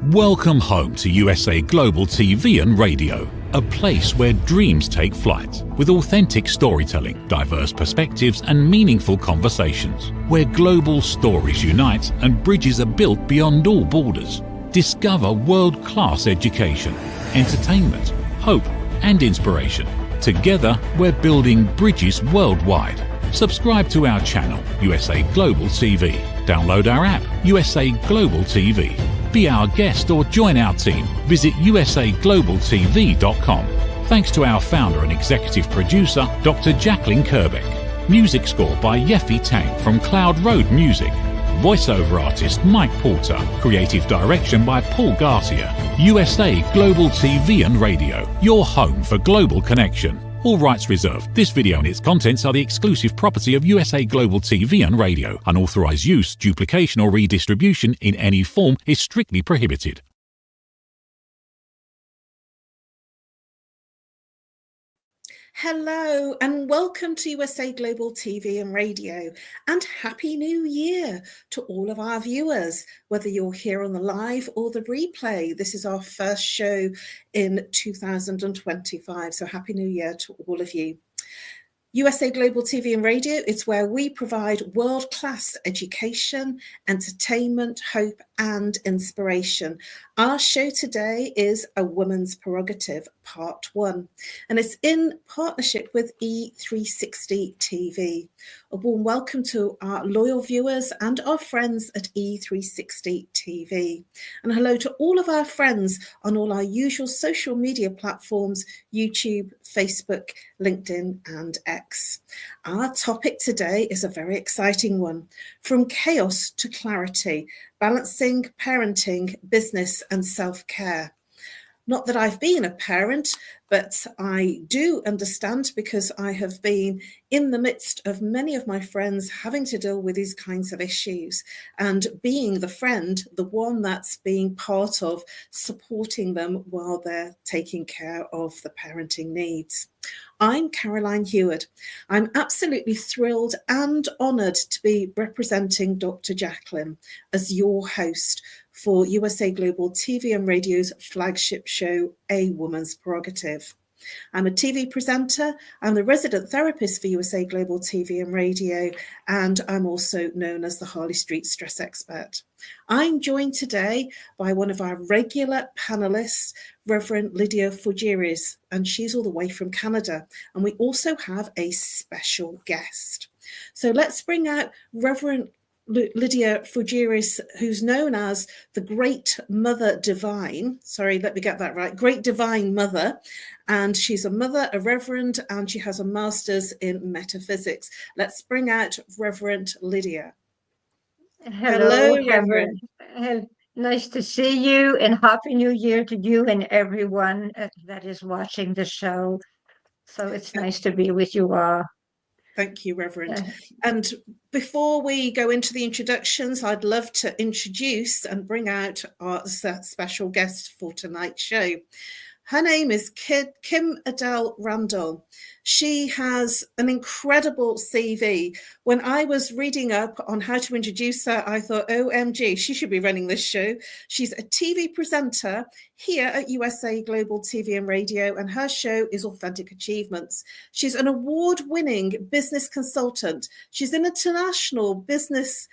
Welcome home to USA Global TV and Radio, a place where dreams take flight, with authentic storytelling, diverse perspectives and meaningful conversations, where global stories unite and bridges are built beyond all borders. Discover world-class education, entertainment, hope and inspiration. Together, we're building bridges worldwide. Subscribe to our channel, USA Global TV. Download our app, USA Global TV. Be our guest or join our team. Visit usaglobaltv.com. Thanks to our founder and executive producer, Dr. Jacqueline Kerbeck. Music score by Yeffy Tang from Cloud Road Music. Voiceover artist Mike Porter. Creative direction by Paul Garcia. USA Global TV and Radio, your home for global connection. All rights reserved. This video and its contents are the exclusive property of USA Global TV and Radio. Unauthorized use, duplication or redistribution in any form is strictly prohibited. Hello and welcome to USA Global TV and Radio, and Happy New Year to all of our viewers, whether you're here on the live or the replay. This is our first show in 2025, so Happy New Year to all of you. USA Global TV and Radio, it's where we provide world-class education, entertainment, hope and inspiration. Our show today is A Woman's Prerogative, Part 1, and it's in partnership with E360 TV. A warm welcome to our loyal viewers and our friends at E360 TV. And hello to all of our friends on all our usual social media platforms, YouTube, Facebook, LinkedIn and X. Our topic today is a very exciting one. From chaos to clarity, balancing parenting, business and self-care. Not that I've been a parent, but I do understand because I have been in the midst of many of my friends having to deal with these kinds of issues and being the friend, the one that's being part of supporting them while they're taking care of the parenting needs. I'm Caroline Heward. I'm absolutely thrilled and honoured to be representing Dr. Jacqueline as your host for USA Global TV and Radio's flagship show, A Woman's Prerogative. I'm a TV presenter, I'm the resident therapist for USA Global TV and Radio, and I'm also known as the Harley Street Stress Expert. I'm joined today by one of our regular panelists, Reverend Lydia Forgeries, and she's all the way from Canada. And we also have a special guest. So let's bring out Reverend Lydia Forgeries, who's known as the Great Mother Divine. Sorry, let me get that right. Great Divine Mother. And she's a mother, a reverend, and she has a master's in metaphysics. Let's bring out Reverend Lydia. Hello Reverend. Nice to see you, and Happy New Year to you and everyone that is watching the show. So it's nice to be with you all. Thank you, Reverend. And before we go into the introductions, I'd love to introduce and bring out our special guest for tonight's show. Her name is Kim Adele Randall. She has an incredible CV. When I was reading up on how to introduce her, I thought, OMG, she should be running this show. She's a TV presenter here at USA Global TV and Radio, and her show is Authentic Achievements. She's an award-winning business consultant. She's an international business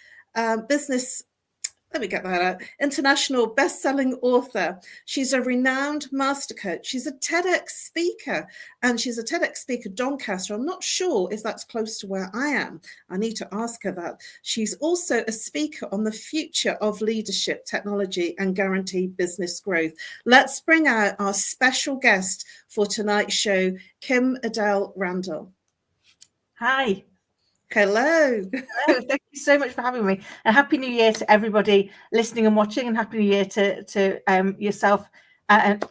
international best-selling author. She's a renowned master coach. She's a TEDx speaker, and she's a TEDx speaker Doncaster. I'm not sure if that's close to where I am. I need to ask her that. She's also a speaker on the future of leadership, technology, and guaranteed business growth. Let's bring out our special guest for tonight's show, Kim Adele Randall. Hi. Hello. Hello. Thank you so much for having me. And Happy New Year to everybody listening and watching, and Happy New Year to yourself,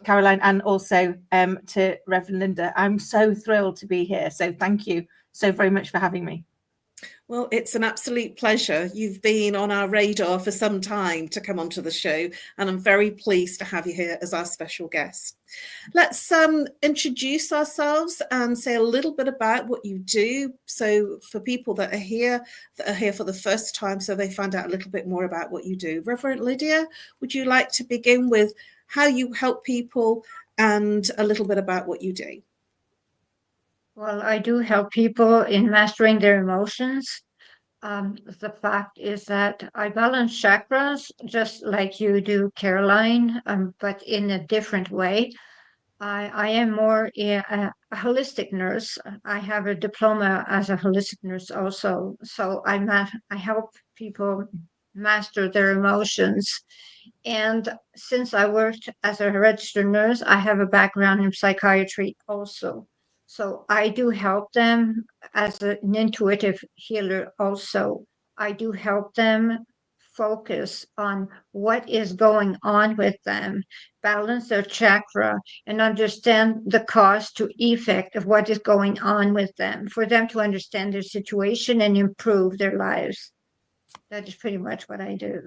Caroline, and also to Reverend Linda. I'm so thrilled to be here. So thank you so very much for having me. Well, it's an absolute pleasure. You've been on our radar for some time to come onto the show, and I'm very pleased to have you here as our special guest. Let's introduce ourselves and say a little bit about what you do. So for people that are here for the first time, so they find out a little bit more about what you do. Reverend Lydia, would you like to begin with how you help people and a little bit about what you do? Well, I do help people in mastering their emotions. The fact is that I balance chakras just like you do, Caroline, but in a different way. I am more a holistic nurse. I have a diploma as a holistic nurse also. So I help people master their emotions. And since I worked as a registered nurse, I have a background in psychiatry also. So I do help them as an intuitive healer also. I do help them focus on what is going on with them, balance their chakra, and understand the cause to effect of what is going on with them, for them to understand their situation and improve their lives. That is pretty much what I do.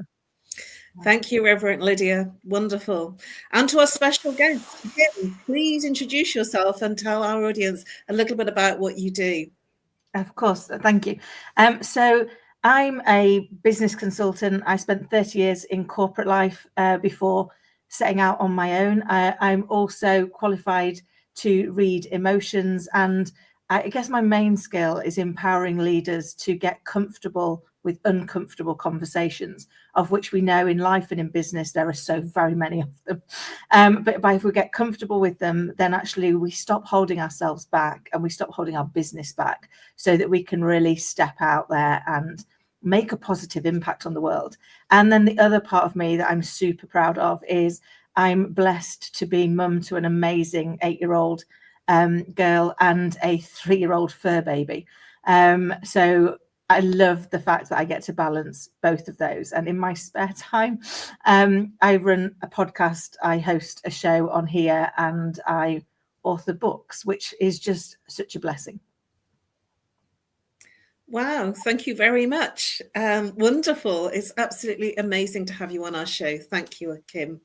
Thank you, Reverend Lydia. Wonderful. And to our special guest, again, please introduce yourself and tell our audience a little bit about what you do. Of course, thank you. So I'm a business consultant. I spent 30 years in corporate life before setting out on my own. I'm also qualified to read emotions, and I guess my main skill is empowering leaders to get comfortable with uncomfortable conversations, of which we know in life and in business there are so very many of them. But if we get comfortable with them, then actually we stop holding ourselves back and we stop holding our business back, so that we can really step out there and make a positive impact on the world. And then the other part of me that I'm super proud of is I'm blessed to be mum to an amazing 8-year-old girl and a 3-year-old fur baby. So I love the fact that I get to balance both of those. And in my spare time, I run a podcast, I host a show on here, and I author books, which is just such a blessing. Wow, thank you very much. Wonderful. It's absolutely amazing to have you on our show. Thank you, Kim.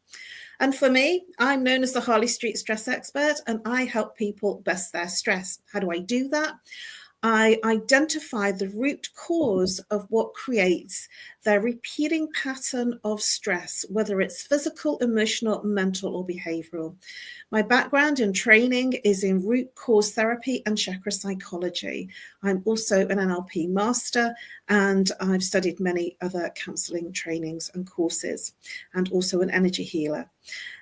And for me, I'm known as the Harley Street Stress Expert, and I help people best their stress. How do I do that? I identify the root cause of what creates their repeating pattern of stress, whether it's physical, emotional, mental, or behavioral. My background and training is in root cause therapy and chakra psychology. I'm also an NLP master, and I've studied many other counseling trainings and courses, and also an energy healer.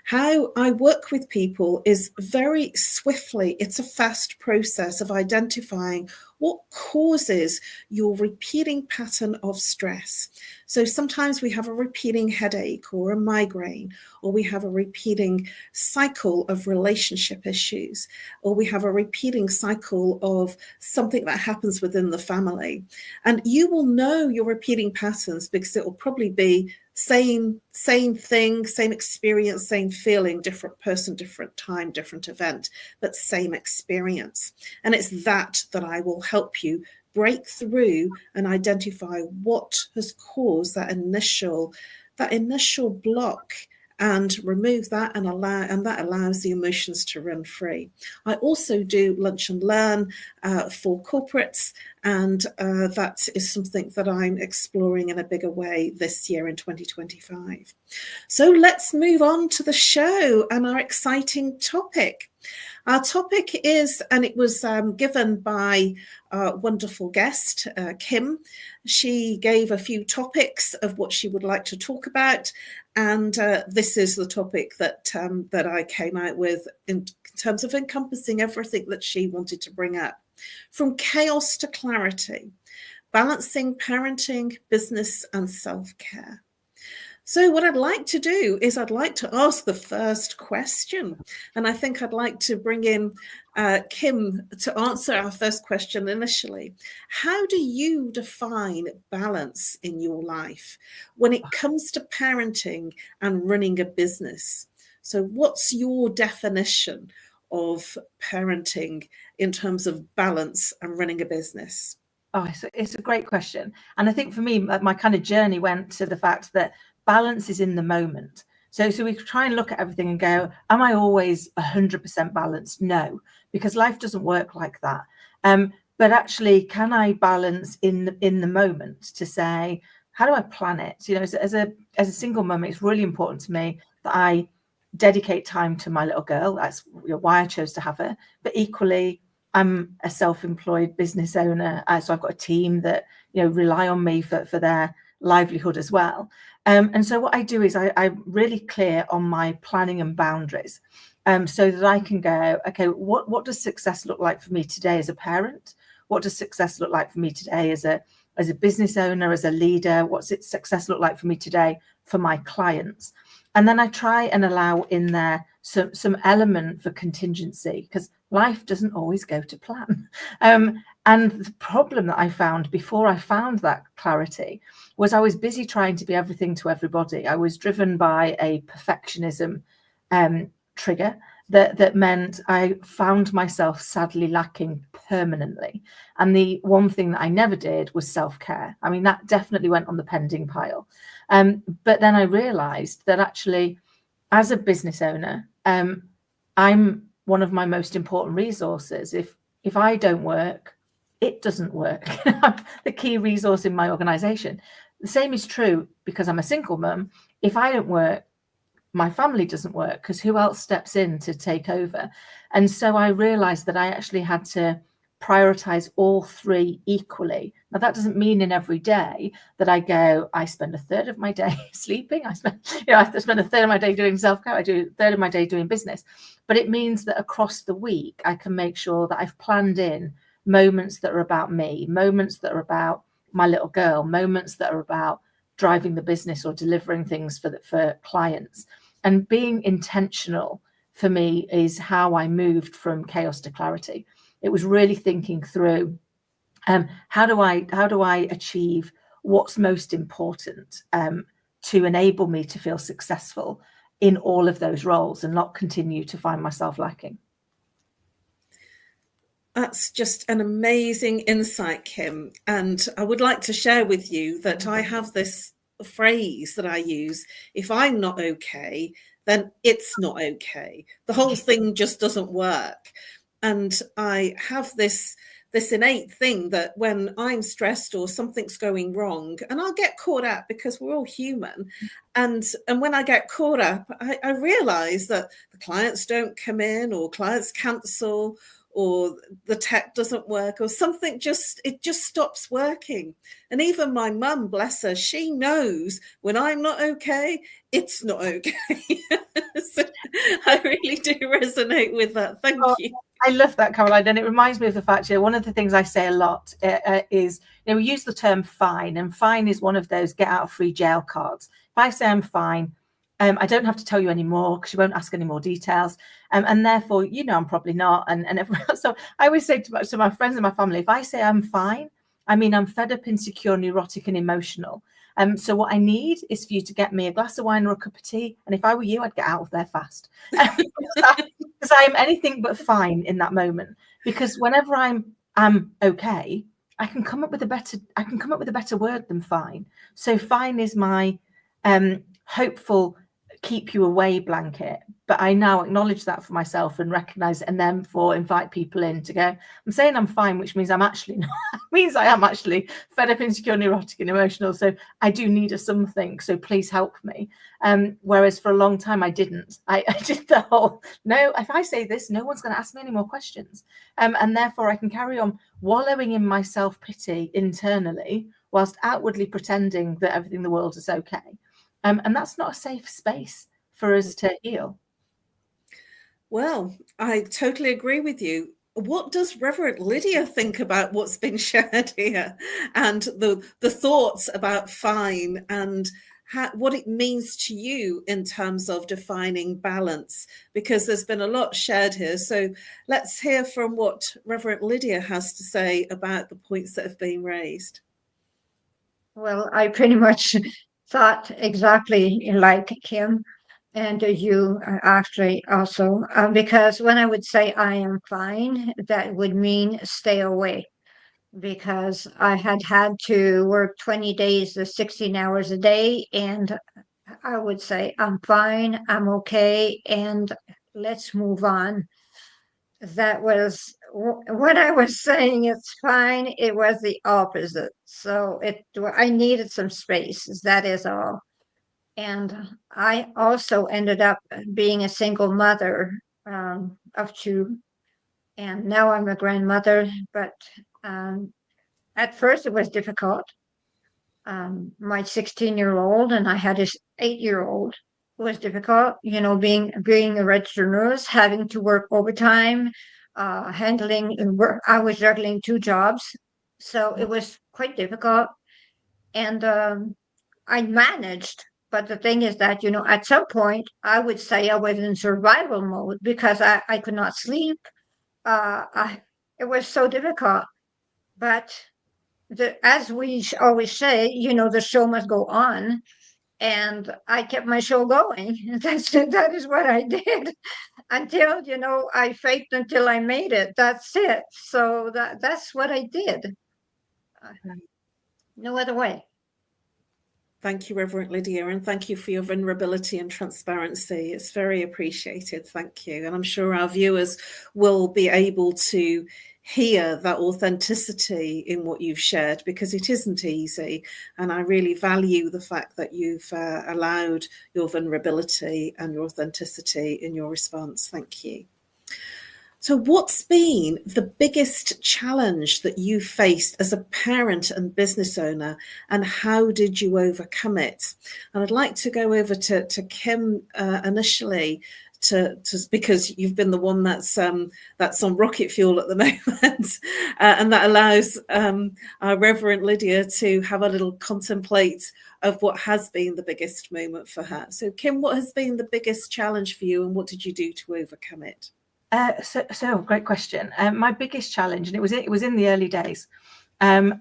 How I work with people is very swiftly. It's a fast process of identifying what causes your repeating pattern of stress. So sometimes we have a repeating headache or a migraine, or we have a repeating cycle of relationship issues, or we have a repeating cycle of something that happens within the family. And you will know your repeating patterns because it will probably be same thing, same experience, same feeling, different person, different time, different event, but same experience. And it's that I will help you break through and identify what has caused that initial block, and remove that, and that allows the emotions to run free. I also do lunch and learn for corporates, and that is something that I'm exploring in a bigger way this year in 2025. So let's move on to the show and our exciting topic. Our topic is, and it was given by our wonderful guest, Kim. She gave a few topics of what she would like to talk about, and this is the topic that I came out with in terms of encompassing everything that she wanted to bring up. From chaos to clarity, balancing parenting, business, and self-care. So what I'd like to do is I'd like to ask the first question, and I think I'd like to bring in Kim to answer our first question initially. How do you define balance in your life when it comes to parenting and running a business? So what's your definition of parenting in terms of balance and running a business? Oh, it's a great question. And I think for me, my kind of journey went to the fact that balance is in the moment. So we try and look at everything and go, am I always 100% balanced? No, because life doesn't work like that. But actually, can I balance in the moment to say, how do I plan it? You know, as a single mum, it's really important to me that I dedicate time to my little girl. That's why I chose to have her. But equally, I'm a self-employed business owner, so I've got a team that rely on me for their livelihood as well. And so what I do is I'm really clear on my planning and boundaries, so that I can go, okay, what does success look like for me today as a parent? What does success look like for me today as a business owner, as a leader? What's success look like for me today for my clients? And then I try and allow in there some element for contingency, because life doesn't always go to plan. And the problem that I found before I found that clarity was I was busy trying to be everything to everybody. I was driven by a perfectionism trigger that meant I found myself sadly lacking permanently. And the one thing that I never did was self-care. I mean, that definitely went on the pending pile. But then I realized that actually, as a business owner, I'm one of my most important resources. If I don't work, it doesn't work. I'm the key resource in my organization. The same is true because I'm a single mum. If I don't work, my family doesn't work, because who else steps in to take over? And so I realized that I actually had to prioritize all three equally. Now, that doesn't mean in every day that I spend a third of my day sleeping. I spend a third of my day doing self-care. I do a third of my day doing business. But it means that across the week, I can make sure that I've planned in moments that are about me, moments that are about my little girl, moments that are about driving the business or delivering things for clients. And being intentional for me is how I moved from chaos to clarity. It was really thinking through how do I achieve what's most important to enable me to feel successful in all of those roles and not continue to find myself lacking. That's just an amazing insight, Kim. And I would like to share with you that I have this phrase that I use: if I'm not okay, then it's not okay. The whole thing just doesn't work. And I have this innate thing that when I'm stressed or something's going wrong, and I'll get caught up because we're all human. And when I get caught up, I realize that the clients don't come in, or clients cancel, or the tech doesn't work, or something it just stops working. And even my mum, bless her, she knows when I'm not okay, it's not okay. So I really do resonate with that. Thank you. I love that, Caroline. And it reminds me of the fact, one of the things I say a lot is, we use the term fine, and fine is one of those get out of free jail cards. If I say I'm fine, I don't have to tell you anymore, because you won't ask any more details. And therefore, I'm probably not. And everyone else. So I always say to my friends and my family, if I say I'm fine, I mean I'm fed up, insecure, neurotic, and emotional. So what I need is for you to get me a glass of wine or a cup of tea. And if I were you, I'd get out of there fast. Because I am anything but fine in that moment. Because whenever I'm okay, I can come up with a better word than fine. So fine is my hopeful keep you away blanket, but I now acknowledge that for myself and recognize it, and then invite people in to go, I'm saying I'm fine, which means I'm actually not. Means I am actually fed up, insecure, neurotic, and emotional. So I do need a something. So please help me. Whereas for a long time I didn't. I did the whole no. If I say this, no one's going to ask me any more questions, and therefore I can carry on wallowing in my self-pity internally whilst outwardly pretending that everything in the world is okay. And that's not a safe space for us to heal. Well, I totally agree with you. What does Reverend Lydia think about what's been shared here, and the thoughts about fine, and what it means to you in terms of defining balance? Because there's been a lot shared here. So let's hear from what Reverend Lydia has to say about the points that have been raised. Well, I pretty much thought exactly like Kim, and you actually also, because when I would say I am fine, that would mean stay away. because I had to work 20 days to 16 hours a day. And I would say, I'm fine, I'm okay, and let's move on. That was what I was saying, it's fine. It was the opposite. So I needed some space, that is all. And I also ended up being a single mother of two. And now I'm a grandmother. But at first it was difficult. My 16-year-old and I had his 8-year-old. It was difficult, being a registered nurse, having to work overtime, handling work. I was juggling 2 jobs. So it was quite difficult. And I managed. But the thing is that, at some point, I would say I was in survival mode because I could not sleep. It was so difficult. But as we always say, the show must go on. And I kept my show going. That is what I did until, I faked until I made it. That's it. So that's what I did. No other way. Thank you, Reverend Lydia, and thank you for your vulnerability and transparency. It's very appreciated. Thank you. And I'm sure our viewers will be able to hear that authenticity in what you've shared, because it isn't easy. And I really value the fact that you've allowed your vulnerability and your authenticity in your response. Thank you. So what's been the biggest challenge that you faced as a parent and business owner, and how did you overcome it? And I'd like to go over to Kim initially, because you've been the one that's on rocket fuel at the moment, and that allows our Reverend Lydia to have a little contemplate of what has been the biggest moment for her. So Kim, what has been the biggest challenge for you, and what did you do to overcome it? So great question. My biggest challenge, and it was in the early days, and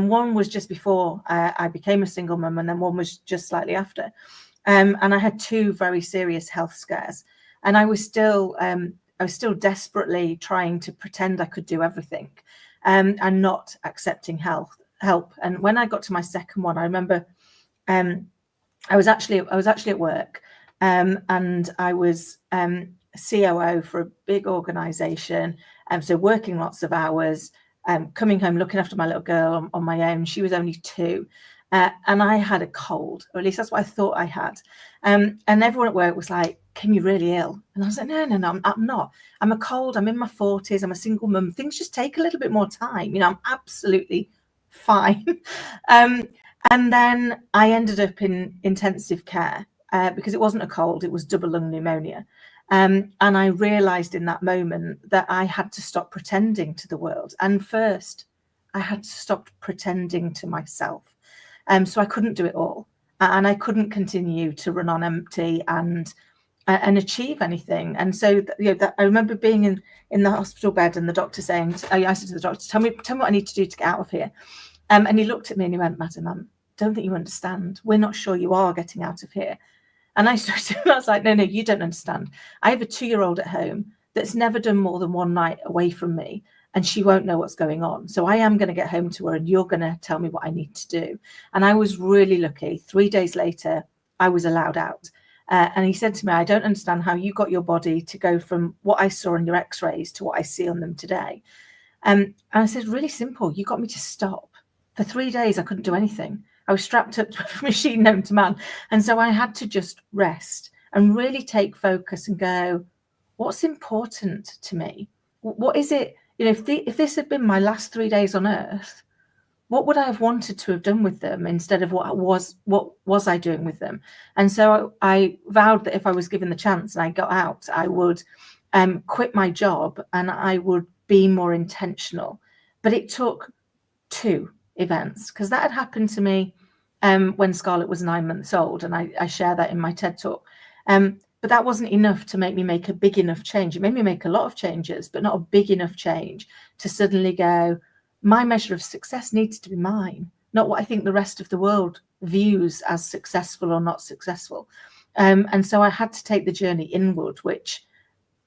one was just before I became a single mum, and then one was just slightly after. And I had 2 very serious health scares, and I was still desperately trying to pretend I could do everything, and not accepting help. And when I got to my second one, I remember I was actually at work, and I was COO for a big organization, so working lots of hours, coming home, looking after my little girl on my own. She was only 2, and I had a cold, or at least that's what I thought I had. And everyone at work was like, "Kim, you're really ill." And I was like, no, I'm not. I'm a cold. I'm in my 40s. I'm a single mum. Things just take a little bit more time. I'm absolutely fine. And then I ended up in intensive care because it wasn't a cold. It was double lung pneumonia. And I realized in that moment that I had to stop pretending to the world. And first, I had to stop pretending to myself. So I couldn't do it all. And I couldn't continue to run on empty and achieve anything. And so I remember being in the hospital bed and the doctor saying, I said to the doctor, tell me what I need to do to get out of here. And he looked at me and he went, "Madam, I don't think you understand. We're not sure you are getting out of here." And I was like, no, you don't understand. I have a 2-year-old at home that's never done more than one night away from me, and she won't know what's going on. So I am going to get home to her, and you're going to tell me what I need to do. And I was really lucky. 3 days later, I was allowed out. And he said to me, "I don't understand how you got your body to go from what I saw in your x-rays to what I see on them today." And I said, "Really simple. You got me to stop. For 3 days, I couldn't do anything. I was strapped up to a machine known to man." And so I had to just rest and really take focus and go, what's important to me? What is it? If this had been my last 3 days on earth, what would I have wanted to have done with them instead of what was I doing with them? And so I vowed that if I was given the chance and I got out, I would quit my job and I would be more intentional. But it took 2 events, because that had happened to me when Scarlett was 9 months old, and I share that in my TED talk. But that wasn't enough to make me make a big enough change. It made me make a lot of changes, but not a big enough change to suddenly go, my measure of success needs to be mine, not what I think the rest of the world views as successful or not successful. And so I had to take the journey inward, which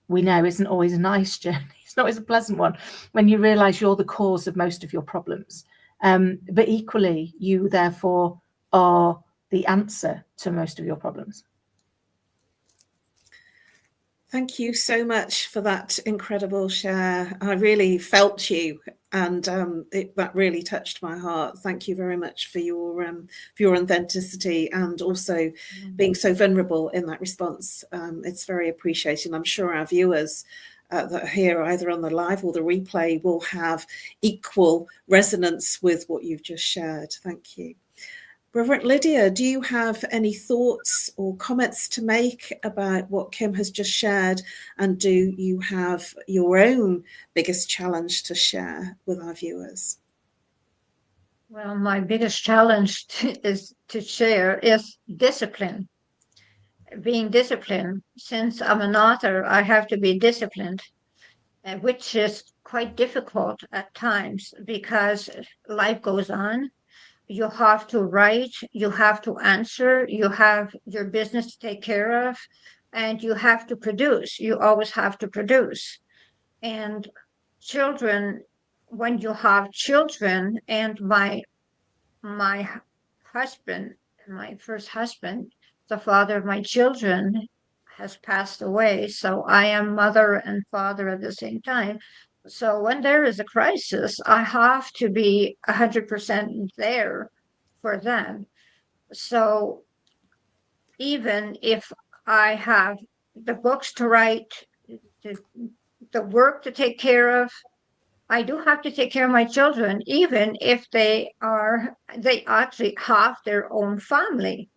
we know isn't always a nice journey. It's not always a pleasant one when you realize you're the cause of most of your problems. But equally, you therefore are the answer to most of your problems. Thank you so much for that incredible share. I really felt you, and that really touched my heart. Thank you very much for your authenticity, and also being so vulnerable in that response. It's very appreciated. I'm sure our viewers that are here, either on the live or the replay, will have equal resonance with what you've just shared. Thank you. Reverend Lydia, do you have any thoughts or comments to make about what Kim has just shared? And do you have your own biggest challenge to share with our viewers? Well, my biggest challenge to share is discipline. Being disciplined. Since I'm an author, I have to be disciplined, which is quite difficult at times because life goes on. You have to write, you have to answer, you have your business to take care of, and you have to produce. You always have to produce. And children, when you have children, and my husband, my first husband, the father of my children, has passed away. So I am mother and father at the same time. So when there is a crisis, I have to be 100% there for them. So even if I have the books to write, the work to take care of, I do have to take care of my children, even if they actually have their own family,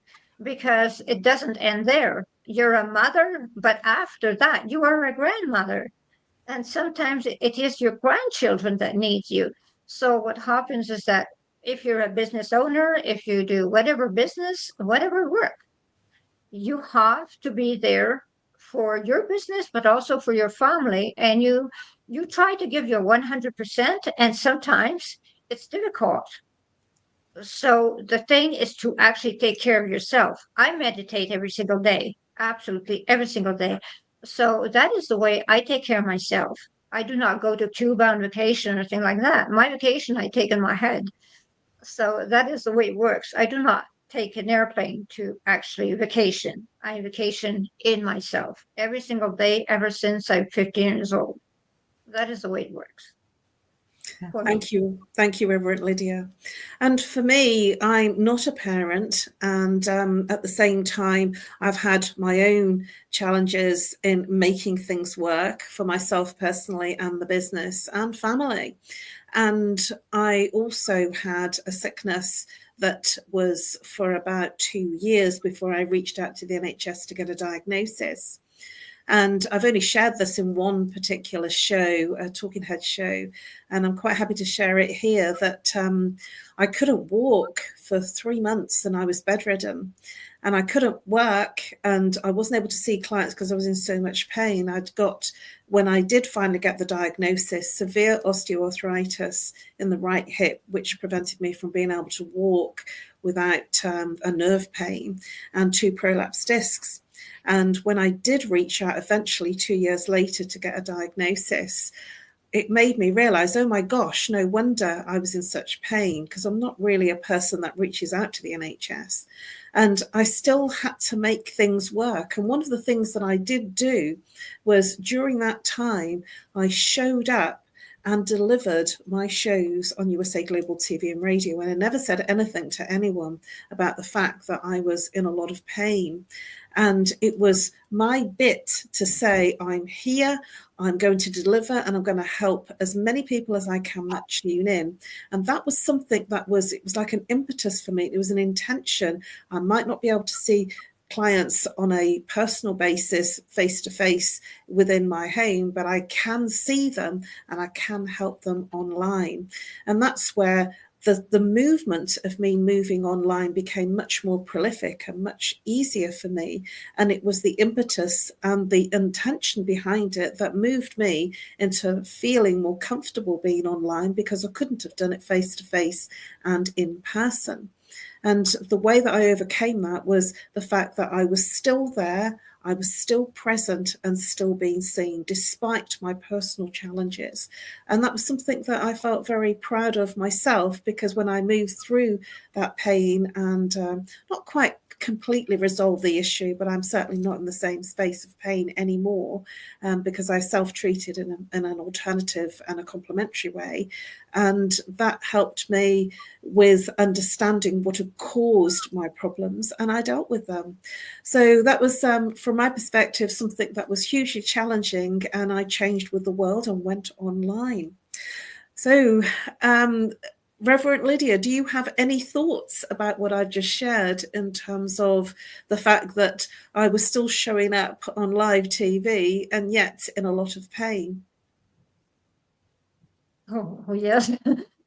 because it doesn't end there. You're a mother, but after that, you are a grandmother. And sometimes it is your grandchildren that need you. So what happens is that if you're a business owner, if you do whatever business, whatever work, you have to be there for your business, but also for your family. And you try to give your 100%, and sometimes it's difficult. So the thing is to actually take care of yourself. I meditate every single day, absolutely every single day. So that is the way I take care of myself. I do not go to Cuba on vacation or anything like that. My vacation I take in my head. So that is the way it works. I do not take an airplane to actually vacation. I vacation in myself every single day ever since I'm 15 years old. That is the way it works. Thank you. Thank you, Reverend Lydia. And for me, I'm not a parent. And at the same time, I've had my own challenges in making things work for myself personally and the business and family. And I also had a sickness that was for about 2 years before I reached out to the NHS to get a diagnosis. And I've only shared this in one particular show, a Talking Head show, and I'm quite happy to share it here, that I couldn't walk for 3 months and I was bedridden. And I couldn't work and I wasn't able to see clients because I was in so much pain. I'd got, when I did finally get the diagnosis, severe osteoarthritis in the right hip, which prevented me from being able to walk without a nerve pain, and 2 prolapsed discs. And when I did reach out eventually 2 years later to get a diagnosis, it made me realize, oh my gosh, no wonder I was in such pain, because I'm not really a person that reaches out to the NHS. And I still had to make things work. And one of the things that I did do was, during that time, I showed up and delivered my shows on USA Global TV and Radio. And I never said anything to anyone about the fact that I was in a lot of pain. And it was my bit to say, I'm here, I'm going to deliver, and I'm going to help as many people as I can that tune in. And that was something that was, it was like an impetus for me. It was an intention. I might not be able to see clients on a personal basis, face to face within my home, but I can see them and I can help them online. And that's where the movement of me moving online became much more prolific and much easier for me. And it was the impetus and the intention behind it that moved me into feeling more comfortable being online, because I couldn't have done it face to face and in person. And the way that I overcame that was the fact that I was still there. I was still present and still being seen despite my personal challenges. And that was something that I felt very proud of myself, because when I moved through that pain and not quite completely resolve the issue, but I'm certainly not in the same space of pain anymore, because I self-treated in an alternative and a complementary way. And that helped me with understanding what had caused my problems, and I dealt with them. So that was, from my perspective, something that was hugely challenging, and I changed with the world and went online. So, Reverend Lydia, do you have any thoughts about what I've just shared in terms of the fact that I was still showing up on live TV and yet in a lot of pain? Oh, yes.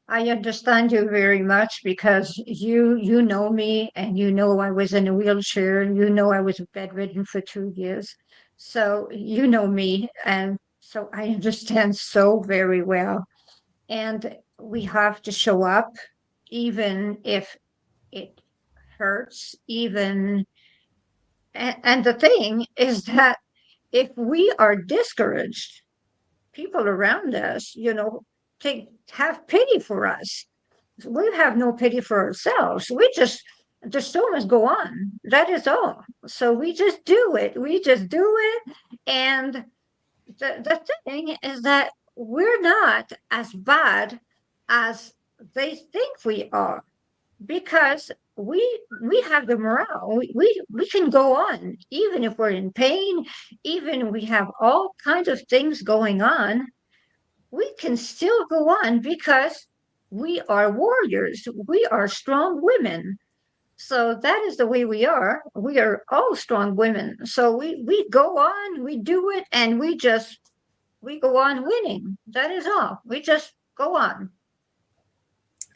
I understand you very much, because you know me, and you know I was in a wheelchair, and you know I was bedridden for 2 years. So you know me, and so I understand so very well. And we have to show up, even if it hurts, even. And the thing is that if we are discouraged, people around us, have pity for us. We have no pity for ourselves. The show must go on. That is all. So we just do it. We just do it. And the thing is that we're not as bad as they think we are, because we have the morale. We can go on, even if we're in pain, even if we have all kinds of things going on. We can still go on, because we are warriors. We are strong women. So that is the way we are. We are all strong women. So we go on, we do it, and we go on winning. That is all. We just go on.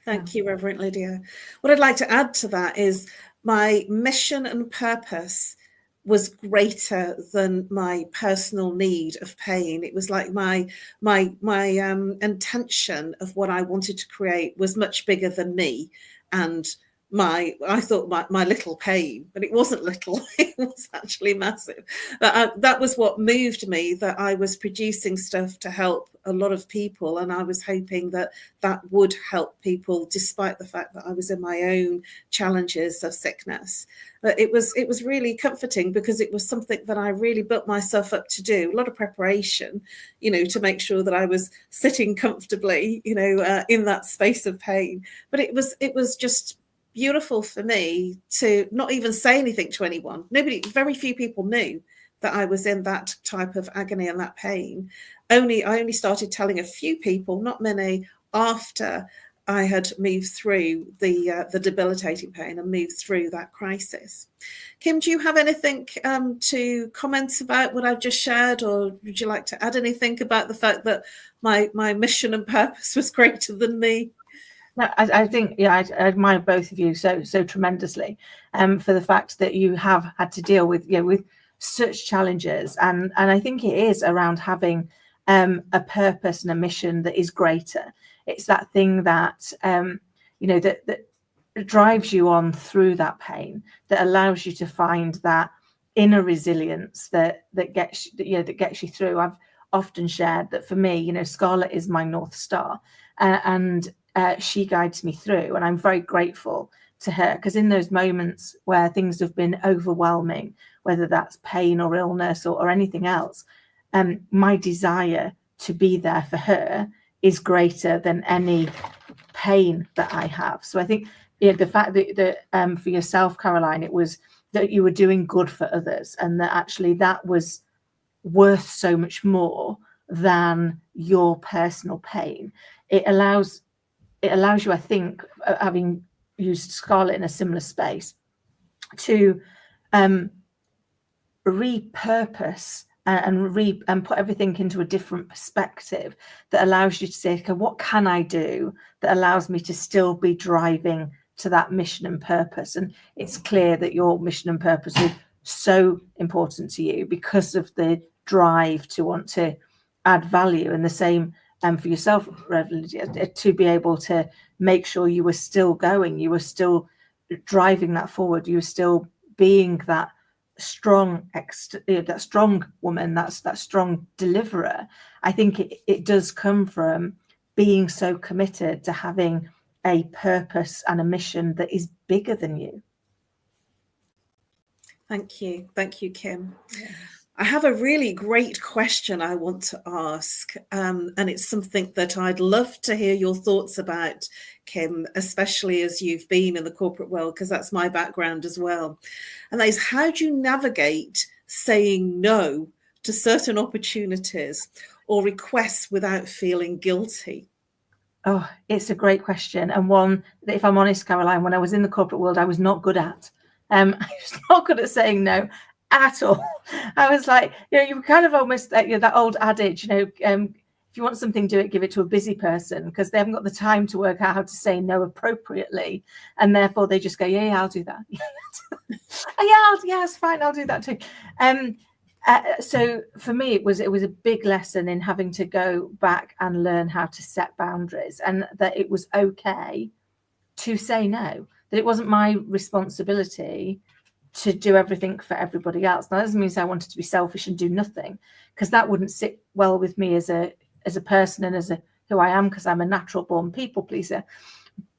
Thank you, Reverend Lydia. What I'd like to add to that is my mission and purpose was greater than my personal need of pain. It was like my intention of what I wanted to create was much bigger than me, and I thought my little pain, but it wasn't little. It was actually massive. But that was what moved me, that I was producing stuff to help a lot of people, and I was hoping that that would help people, despite the fact that I was in my own challenges of sickness. But it was really comforting, because it was something that I really built myself up to do. A lot of preparation, to make sure that I was sitting comfortably, in that space of pain. But it was just beautiful for me to not even say anything to anyone. Very few people knew that I was in that type of agony and that pain. I only started telling a few people, not many, after I had moved through the debilitating pain and moved through that crisis. Kim, do you have anything to comment about what I've just shared, or would you like to add anything about the fact that my mission and purpose was greater than me? No, I think, I admire both of you so tremendously, for the fact that you have had to deal with such challenges, and I think it is around having a purpose and a mission that is greater. It's that thing that that drives you on through that pain, that allows you to find that inner resilience that gets you through. I've often shared that for me, Scarlett is my North Star, and she guides me through, and I'm very grateful to her, because in those moments where things have been overwhelming, whether that's pain or illness or anything else, my desire to be there for her is greater than any pain that I have. So I think the fact that for yourself, Caroline, it was that you were doing good for others, and that actually that was worth so much more than your personal pain. It allows you, I think, having used Scarlett in a similar space, to repurpose and put everything into a different perspective, that allows you to say, okay, what can I do that allows me to still be driving to that mission and purpose? And it's clear that your mission and purpose is so important to you because of the drive to want to add value, and the same for yourself, Reverend, to be able to make sure you were still going, you were still driving that forward, you were still being that strong that strong woman, that strong deliverer, I think it does come from being so committed to having a purpose and a mission that is bigger than you. Thank you, Kim. Yes. I have a really great question I want to ask, and it's something that I'd love to hear your thoughts about, Kim, especially as you've been in the corporate world, because that's my background as well. And that is, how do you navigate saying no to certain opportunities or requests without feeling guilty? Oh, it's a great question, and one that, if I'm honest, Caroline, when I was in the corporate world, I was not good at. I was not good at saying no at all. I was like, you kind of almost like, that old adage, if you want something, do it, give it to a busy person, because they haven't got the time to work out how to say no appropriately, and therefore they just go, yeah, I'll do that. It's fine, I'll do that too. So for me, it was a big lesson in having to go back and learn how to set boundaries, and that it was okay to say no, that it wasn't my responsibility to do everything for everybody else. Now, that doesn't mean I wanted to be selfish and do nothing, because that wouldn't sit well with me as a person and as who I am, because I'm a natural born people pleaser.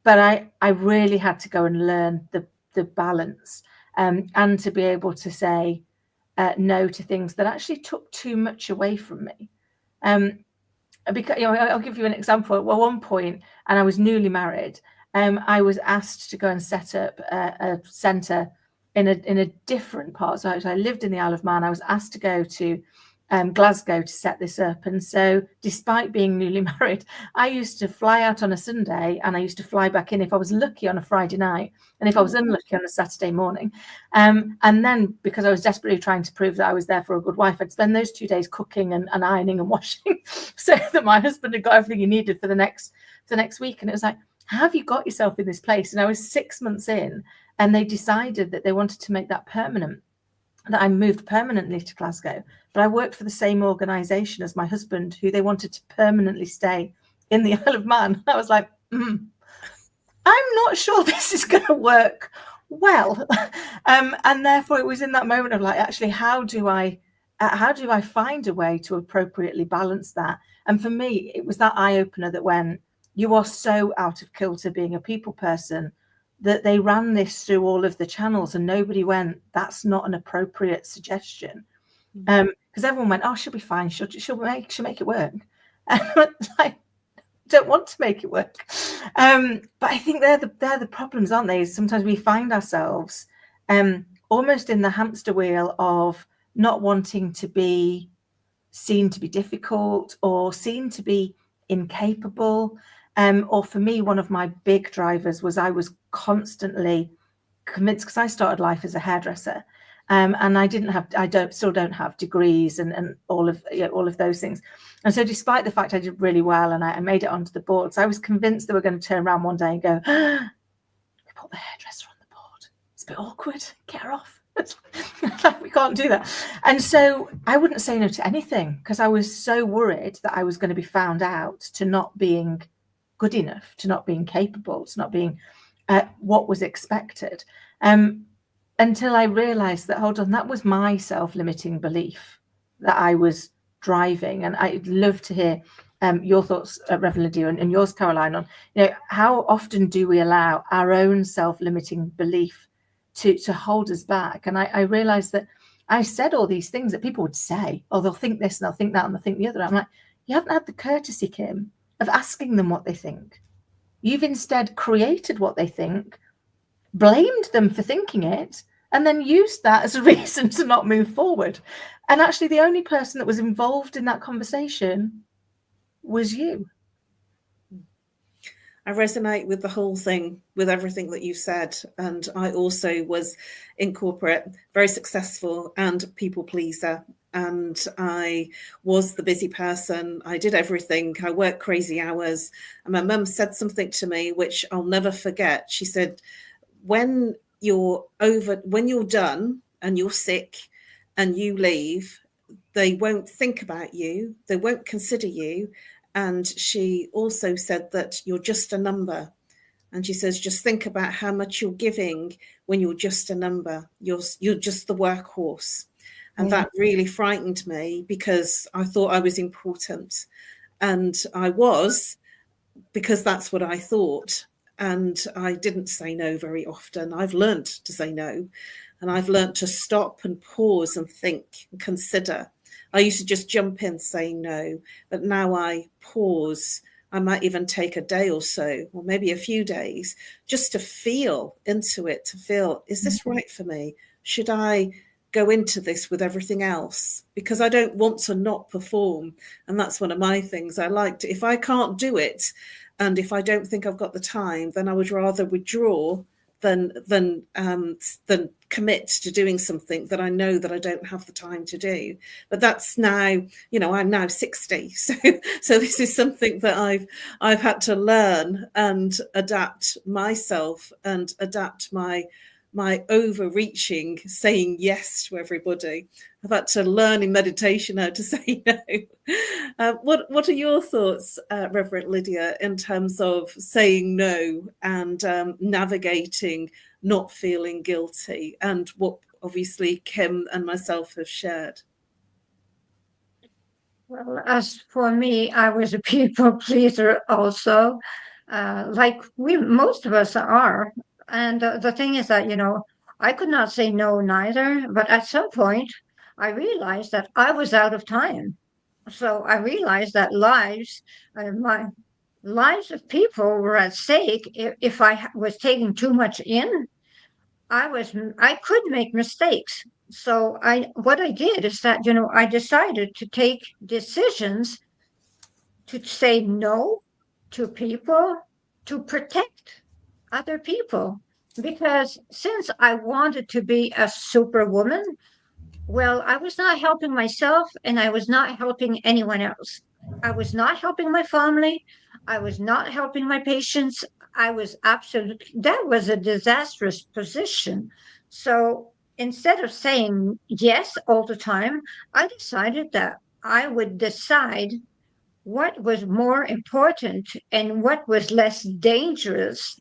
But I really had to go and learn the balance, and to be able to say no to things that actually took too much away from me. Because I'll give you an example. At one point, and I was newly married, I was asked to go and set up a centre in a different part. So I lived in the Isle of Man. I was asked to go to Glasgow to set this up. And so, despite being newly married, I used to fly out on a Sunday, and I used to fly back in if I was lucky on a Friday night, and if I was unlucky on a Saturday morning. And then, because I was desperately trying to prove that I was there for a good wife, I'd spend those 2 days cooking and ironing and washing, so that my husband had got everything he needed for the next week. And it was like, how have you got yourself in this place? And I was 6 months in, and they decided that they wanted to make that permanent, that I moved permanently to Glasgow. But I worked for the same organisation as my husband, who they wanted to permanently stay in the Isle of Man. I was like, I'm not sure this is going to work well. And therefore, it was in that moment of like, actually, how do I find a way to appropriately balance that? And for me, it was that eye-opener that when you are so out of kilter being a people person, that they ran this through all of the channels, and nobody went, that's not an appropriate suggestion. Because everyone went, oh, she'll be fine. She'll make it work. And I don't want to make it work. But I think they're the problems, aren't they? Sometimes we find ourselves almost in the hamster wheel of not wanting to be seen to be difficult or seen to be incapable. Or for me, one of my big drivers was I was constantly convinced, because I started life as a hairdresser, and I still don't have degrees and all of those things. And so, despite the fact I did really well and I made it onto the boards, I was convinced they were going to turn around one day and go, put the hairdresser on the board. It's a bit awkward. Get her off. We can't do that. And so I wouldn't say no to anything, because I was so worried that I was going to be found out to not being good enough, to not being capable, to not being what was expected, until I realized that, hold on, that was my self-limiting belief that I was driving. And I'd love to hear your thoughts, Reverend Lydia, and yours, Caroline, on how often do we allow our own self-limiting belief to hold us back? And I realized that I said all these things that people would say, oh, they'll think this and they'll think that and they'll think the other. I'm like, you haven't had the courtesy, Kim, of asking them what they think. You've instead created what they think, blamed them for thinking it, and then used that as a reason to not move forward. And actually, the only person that was involved in that conversation was you. I resonate with the whole thing, with everything that you said. And I also was in corporate, very successful and people pleaser. And I was the busy person. I did everything. I worked crazy hours. And my mum said something to me, which I'll never forget. She said, when you're done and you're sick and you leave, they won't think about you. They won't consider you. And she also said that you're just a number. And she says, just think about how much you're giving when you're just a number. You're just the workhorse. And that really frightened me, because I thought I was important. And I was, because that's what I thought. And I didn't say no very often. I've learned to say no. And I've learned to stop and pause and think and consider. I used to just jump in saying no, but now I pause. I might even take a day or so, or maybe a few days, just to feel into it, to feel, is this right for me? Should I go into this with everything else? Because I don't want to not perform. And that's one of my things I like to, if I can't do it, and if I don't think I've got the time, then I would rather withdraw than commit to doing something that I know that I don't have the time to do. But that's now, I'm now 60. So this is something that I've had to learn and adapt myself and adapt my overreaching, saying yes to everybody. I've had to learn in meditation how to say no. What are your thoughts, Reverend Lydia, in terms of saying no and navigating not feeling guilty, and what obviously Kim and myself have shared? Well, as for me, I was a people pleaser also, like most of us are. And the thing is that, I could not say no neither, but at some point I realized that I was out of time. So I realized that my lives of people were at stake. If I was taking too much in, I could make mistakes. So what I did is that, I decided to take decisions to say no to people, to protect other people. Because since I wanted to be a superwoman, well, I was not helping myself and I was not helping anyone else. I was not helping my family. I was not helping my patients. That was a disastrous position. So instead of saying yes all the time, I decided that I would decide what was more important and what was less dangerous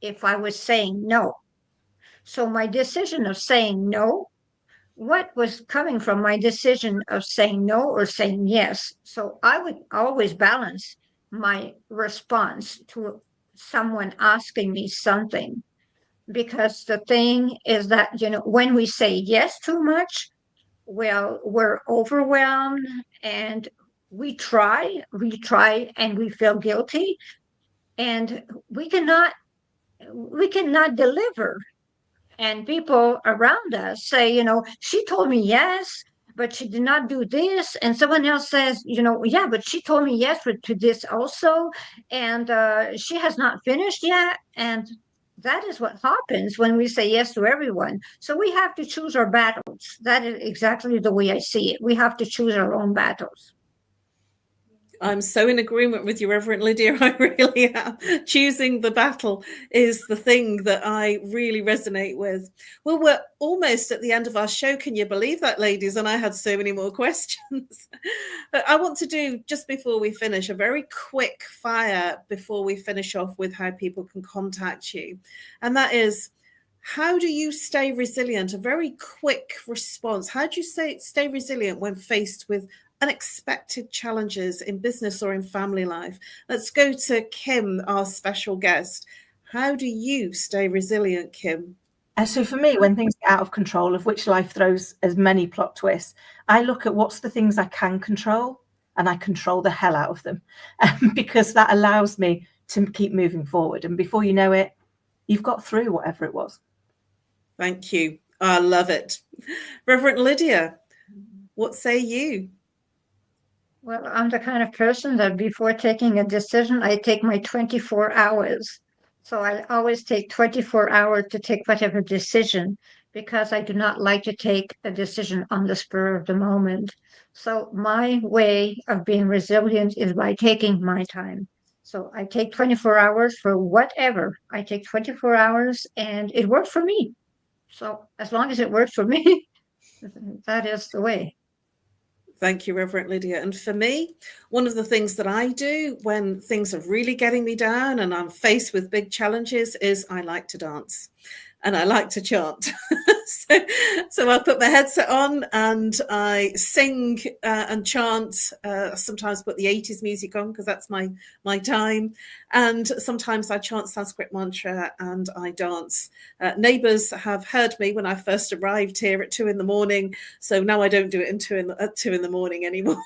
if I was saying no. So my decision of saying no, what was coming from my decision of saying no or saying yes? So I would always balance my response to someone asking me something. Because the thing is that, when we say yes too much, well, we're overwhelmed and we try and we feel guilty and we cannot deliver. And people around us say, she told me yes, but she did not do this. And someone else says, yeah, but she told me yes to this also. And she has not finished yet. And that is what happens when we say yes to everyone. So we have to choose our battles. That is exactly the way I see it. We have to choose our own battles. I'm so in agreement with you, Reverend Lydia. I really am. Choosing the battle is the thing that I really resonate with. Well, we're almost at the end of our show. Can you believe that, ladies? And I had so many more questions. But I want to do, just before we finish, a very quick fire before we finish off with how people can contact you. And that is, how do you stay resilient? A very quick response. How do you stay resilient when faced with unexpected challenges in business or in family life? Let's go to Kim, our special guest. How do you stay resilient, Kim? So for me, when things get out of control, of which life throws as many plot twists, I look at what's the things I can control and I control the hell out of them, because that allows me to keep moving forward. And before you know it, you've got through whatever it was. Thank you. I love it. Reverend Lydia, what say you? Well, I'm the kind of person that before taking a decision, I take my 24 hours. So I always take 24 hours to take whatever decision, because I do not like to take a decision on the spur of the moment. So my way of being resilient is by taking my time. So I take 24 hours for whatever. I take 24 hours and it worked for me. So as long as it works for me, that is the way. Thank you, Reverend Lydia. And for me, one of the things that I do when things are really getting me down and I'm faced with big challenges is I like to dance and I like to chant. So I put my headset on and I sing and chant. Sometimes put the 80s music on because that's my time. And sometimes I chant Sanskrit mantra and I dance. Neighbours have heard me when I first arrived here at 2 a.m. So now I don't do it at 2 a.m. anymore.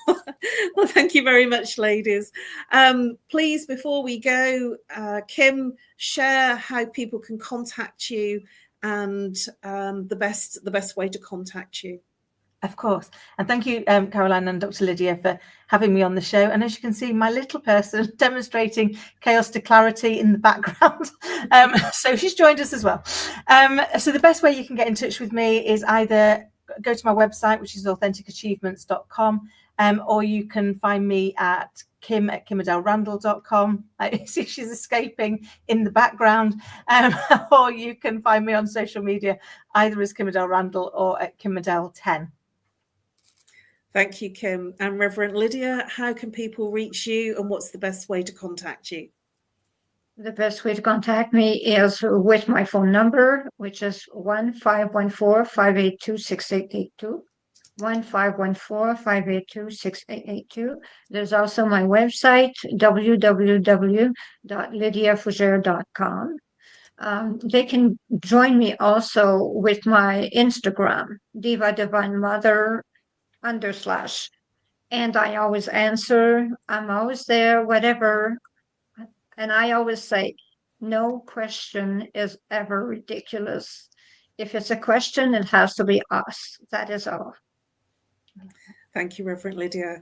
Well, thank you very much, ladies. Please, before we go, Kim, share how people can contact you and the best way to contact you. Of course. And thank you, Caroline and Dr. Lydia, for having me on the show. And as you can see, my little person demonstrating chaos to clarity in the background. So she's joined us as well. So the best way you can get in touch with me is either go to my website, which is AuthenticAchievements.com, or you can find me at kim@kimadelrandall.com. I see she's escaping in the background. Or you can find me on social media, either as Kim Adele Randall or at Kim Adele 10. Thank you, Kim. And Reverend Lydia, how can people reach you and what's the best way to contact you? The best way to contact me is with my phone number, which is 1-514-582-6882. 1-514-582-6882. There's also my website, www.lydiafougere.com. They can join me also with my Instagram, Diva Divine Mother _. And I always answer. I'm always there, whatever. And I always say, no question is ever ridiculous. If it's a question, it has to be asked. That is all. Thank you, Reverend Lydia.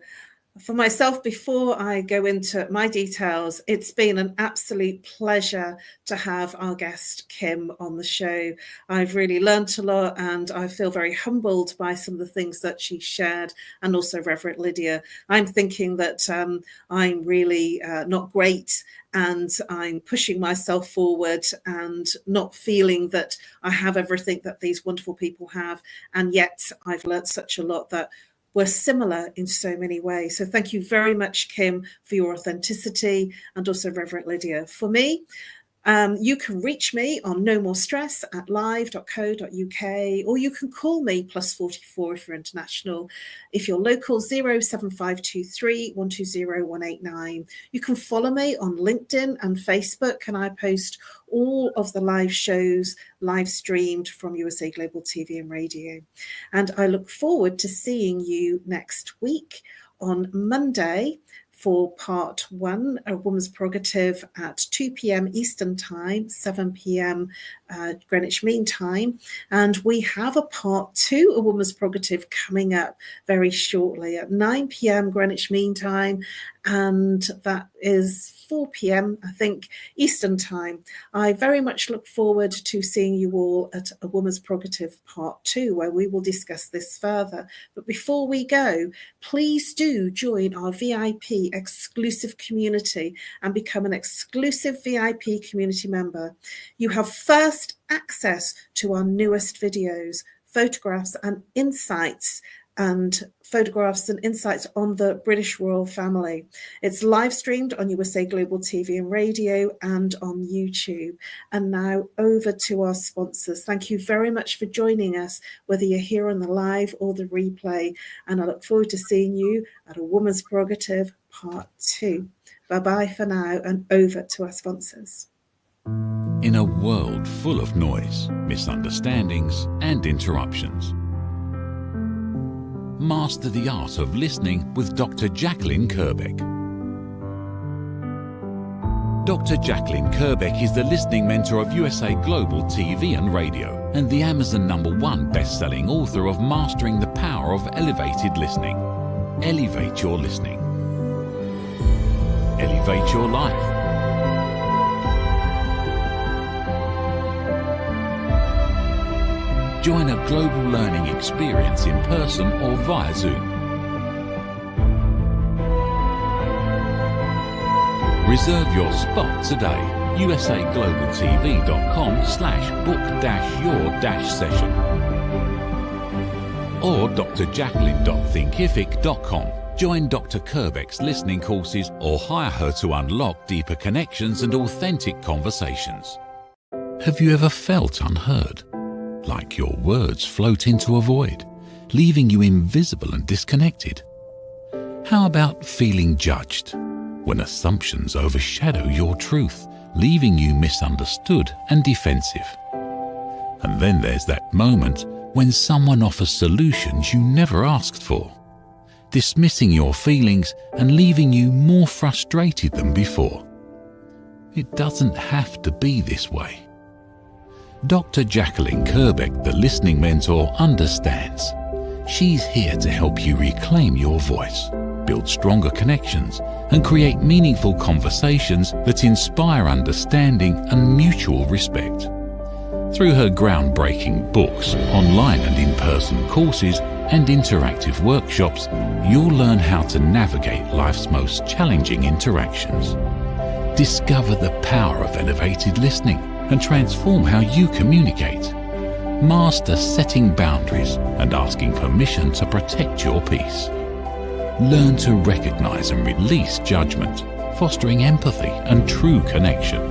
For myself, before I go into my details, it's been an absolute pleasure to have our guest, Kim, on the show. I've really learnt a lot and I feel very humbled by some of the things that she shared, and also Reverend Lydia. I'm thinking that I'm really not great and I'm pushing myself forward and not feeling that I have everything that these wonderful people have. And yet I've learnt such a lot that we're similar in so many ways. So thank you very much, Kim, for your authenticity, and also Reverend Lydia. For me, you can reach me on No More Stress at live.co.uk, or you can call me +44 if you're international. If you're local, 07523 120 189. You can follow me on LinkedIn and Facebook, and I post all of the live shows live streamed from USA Global TV and Radio. And I look forward to seeing you next week on Monday for part 1, A Woman's Prerogative, at 2 p.m. Eastern Time, 7 p.m. Greenwich Mean Time. And we have a part 2, A Woman's Prerogative, coming up very shortly at 9 p.m. Greenwich Mean Time. And that is 4 p.m. I think Eastern Time. I very much look forward to seeing you all at A Woman's Prerogative Part 2, where we will discuss this further. But before we go, please do join our VIP exclusive community and become an exclusive VIP community member. You have first access to our newest videos, photographs and insights on the British royal family. It's live streamed on USA Global TV and Radio and on YouTube. And now over to our sponsors. Thank you very much for joining us, whether you're here on the live or the replay. And I look forward to seeing you at A Woman's Prerogative Part 2. Bye-bye for now, and over to our sponsors. In a world full of noise, misunderstandings, and interruptions, master the art of listening with Dr. Jacqueline Kerbeck. Dr. Jacqueline Kerbeck is the listening mentor of USA Global TV and Radio and the Amazon #1 best-selling author of Mastering the Power of Elevated Listening. Elevate your listening. Elevate your life. Join a global learning experience in person or via Zoom. Reserve your spot today. usaglobaltv.com/book-your-session. or drjacqueline.thinkific.com. Join Dr. Kerbeck's listening courses or hire her to unlock deeper connections and authentic conversations. Have you ever felt unheard? Like your words float into a void, leaving you invisible and disconnected? How about feeling judged, when assumptions overshadow your truth, leaving you misunderstood and defensive? And then there's that moment when someone offers solutions you never asked for, dismissing your feelings and leaving you more frustrated than before. It doesn't have to be this way. Dr. Jacqueline Kerbeck, the listening mentor, understands. She's here to help you reclaim your voice, build stronger connections, and create meaningful conversations that inspire understanding and mutual respect. Through her groundbreaking books, online and in-person courses, and interactive workshops, you'll learn how to navigate life's most challenging interactions. Discover the power of elevated listening and transform how you communicate. Master setting boundaries and asking permission to protect your peace. Learn to recognize and release judgment, fostering empathy and true connection.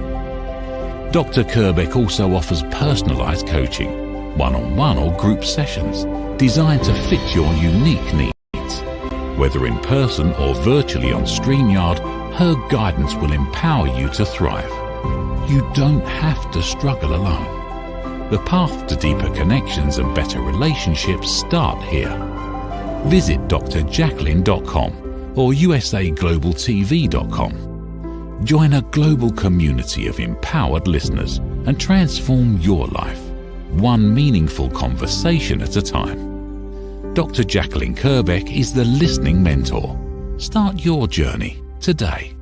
Dr. Kerbeck also offers personalized coaching, one-on-one or group sessions designed to fit your unique needs. Whether in person or virtually on StreamYard, her guidance will empower you to thrive. You don't have to struggle alone. The path to deeper connections and better relationships start here. Visit drjacqueline.com or usaglobaltv.com. Join a global community of empowered listeners and transform your life, one meaningful conversation at a time. Dr. Jacqueline Kerbeck is the listening mentor. Start your journey today.